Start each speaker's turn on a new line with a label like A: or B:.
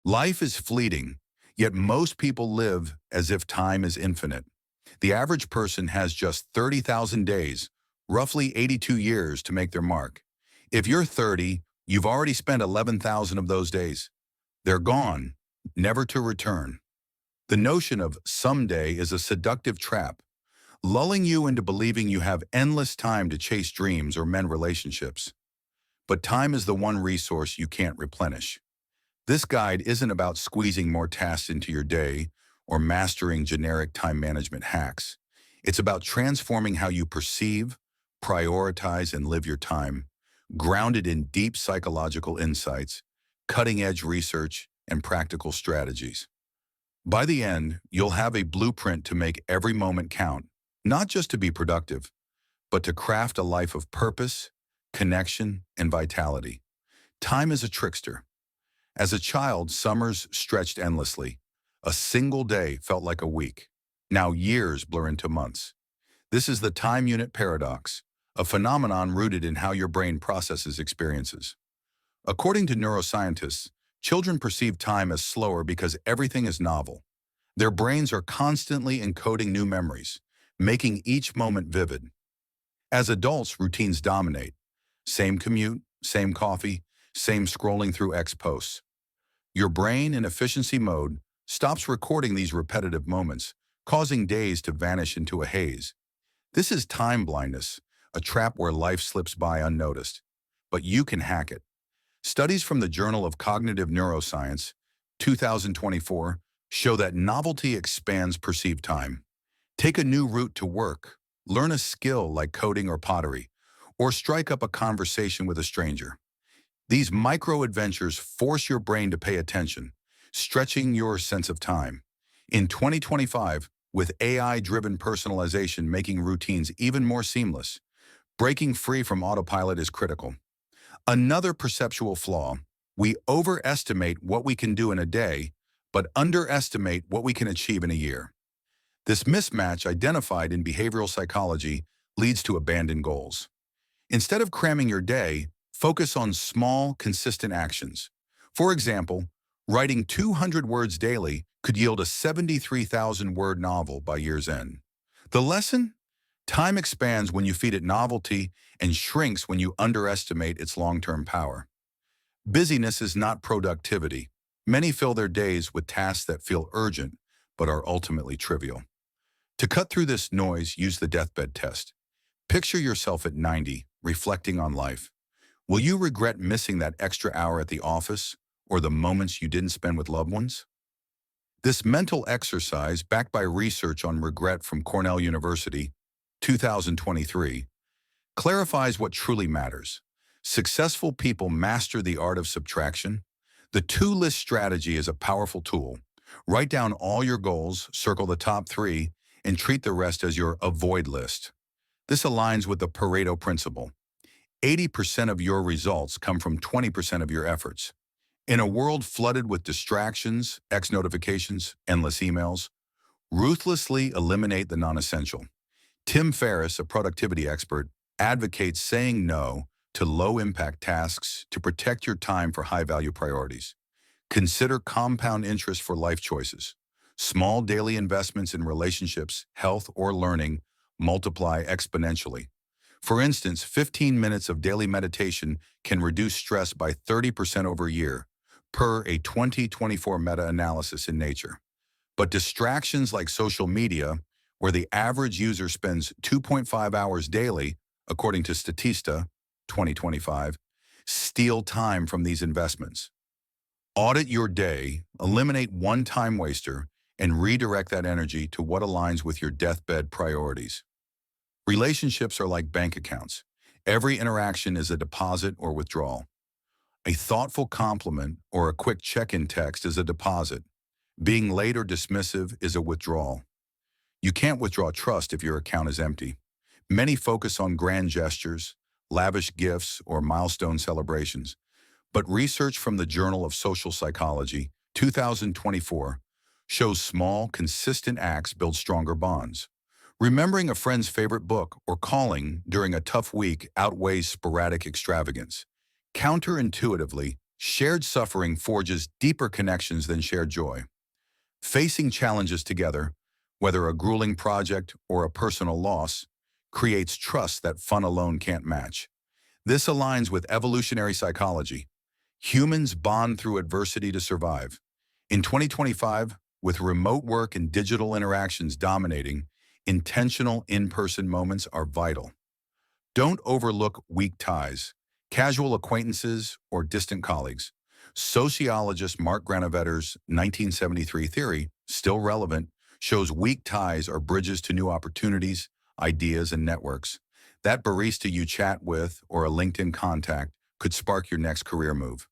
A: Life is fleeting, yet most people live as if time is infinite. The average person has just 30,000 days, roughly 82 years, to make their mark. If you're 30, you've already spent 11,000 of those days. They're gone, never to return. The notion of someday is a seductive trap, lulling you into believing you have endless time to chase dreams or mend relationships. But time is the one resource you can't replenish. This guide isn't about squeezing more tasks into your day or mastering generic time management hacks. It's about transforming how you perceive, prioritize, and live your time, grounded in deep psychological insights, cutting-edge research, and practical strategies. By the end, you'll have a blueprint to make every moment count, not just to be productive, but to craft a life of purpose, connection, and vitality. Time is a trickster. As a child, summers stretched endlessly. A single day felt like a week. Now years blur into months. This is the time unit paradox, a phenomenon rooted in how your brain processes experiences. According to neuroscientists, children perceive time as slower because everything is novel. Their brains are constantly encoding new memories, making each moment vivid. As adults, routines dominate. Same commute, same coffee, same scrolling through X posts. Your brain, in efficiency mode, stops recording these repetitive moments, causing days to vanish into a haze. This is time blindness, a trap where life slips by unnoticed. But you can hack it. Studies from the Journal of Cognitive Neuroscience, 2024, show that novelty expands perceived time. Take a new route to work, learn a skill like coding or pottery, or strike up a conversation with a stranger. These micro-adventures force your brain to pay attention, stretching your sense of time. In 2025, with AI-driven personalization making routines even more seamless, breaking free from autopilot is critical. Another perceptual flaw: we overestimate what we can do in a day, but underestimate what we can achieve in a year. This mismatch, identified in behavioral psychology, leads to abandoned goals. Instead of cramming your day, focus on small, consistent actions. For example, writing 200 words daily could yield a 73,000-word novel by year's end. The lesson? Time expands when you feed it novelty and shrinks when you underestimate its long-term power. Busyness is not productivity. Many fill their days with tasks that feel urgent but are ultimately trivial. To cut through this noise, use the deathbed test. Picture yourself at 90, reflecting on life. Will you regret missing that extra hour at the office or the moments you didn't spend with loved ones? This mental exercise, backed by research on regret from Cornell University, 2023, clarifies what truly matters. Successful people master the art of subtraction. The to-list strategy is a powerful tool. Write down all your goals, circle the top 3, and treat the rest as your avoid list. This aligns with the Pareto principle. 80% of your results come from 20% of your efforts. In a world flooded with distractions, X notifications, endless emails, ruthlessly eliminate the non-essential. Tim Ferriss, a productivity expert, advocates saying no to low-impact tasks to protect your time for high-value priorities. Consider compound interest for life choices. Small daily investments in relationships, health, or learning multiply exponentially. For instance, 15 minutes of daily meditation can reduce stress by 30% over a year, per a 2024 meta-analysis in Nature. But distractions like social media, where the average user spends 2.5 hours daily, according to Statista, 2025, steal time from these investments. Audit your day, eliminate one time waster, and redirect that energy to what aligns with your deathbed priorities. Relationships are like bank accounts. Every interaction is a deposit or withdrawal. A thoughtful compliment or a quick check-in text is a deposit. Being late or dismissive is a withdrawal. You can't withdraw trust if your account is empty. Many focus on grand gestures, lavish gifts, or milestone celebrations. But research from the Journal of Social Psychology, 2024, shows small, consistent acts build stronger bonds. Remembering a friend's favorite book or calling during a tough week outweighs sporadic extravagance. Counterintuitively, Shared suffering forges deeper connections than shared joy. Facing challenges together, whether a grueling project or a personal loss, creates trust that fun alone can't match. This aligns with evolutionary psychology. Humans bond through adversity to survive. In 2025, with remote work and digital interactions dominating, intentional in-person moments are vital. Don't overlook weak ties, casual acquaintances, or distant colleagues. Sociologist Mark Granovetter's 1973 theory, still relevant, shows weak ties are bridges to new opportunities, ideas, and networks. That barista you chat with or a LinkedIn contact could spark your next career move.